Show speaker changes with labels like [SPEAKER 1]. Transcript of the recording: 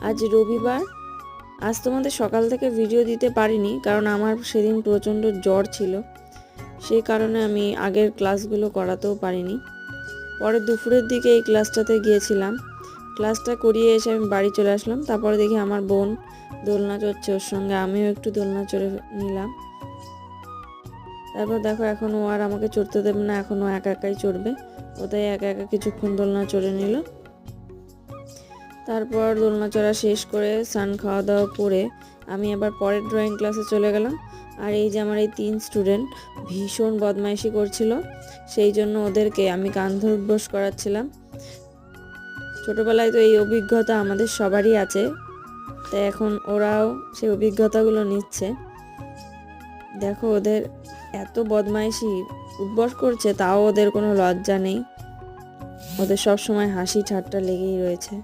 [SPEAKER 1] আজ রবিবার। আজ তোমাদের সকাল থেকে ভিডিও দিতে পারিনি, কারণ আমার সেদিন প্রচণ্ড জ্বর ছিল, সেই কারণে আমি আগের ক্লাসগুলো করাতেও পারিনি। পরে দুপুরের দিকে এই ক্লাসটাতে গিয়েছিলাম। ক্লাসটা করিয়ে এসে আমি বাড়ি চলে আসলাম। তারপরে দেখি আমার বোন দোলনা চড়ছে, ওর সঙ্গে আমিও একটু দোলনা চড়ে নিলাম। তারপর দেখো এখন ও আর আমাকে চড়তে দেবে না, এখন ও একা একাই চড়বে। ও তাই একা একা কিছুক্ষণ দোলনা চড়ে নিল। তারপর দোলনা চড়া শেষ করে স্নান খাওয়া দাওয়া করে আমি আবার পরের ড্রয়িং ক্লাসে চলে গেলাম। আর এই যে আমার এই 3 স্টুডেন্ট ভীষণ বদমাইশি করছিল, সেই জন্য ওদেরকে আমি কাঁধ করাচ্ছিলাম। ছোটোবেলায় তো এই অভিজ্ঞতা আমাদের সবারই আছে, তাই এখন ওরাও সেই অভিজ্ঞতাগুলো নিচ্ছে। দেখো ওদের এত বদমাইশি, উঠবস করছে, তাও ওদের কোনো লজ্জা নেই। ওদের সব সময় হাসি ঠাট্টা লেগেই রয়েছে।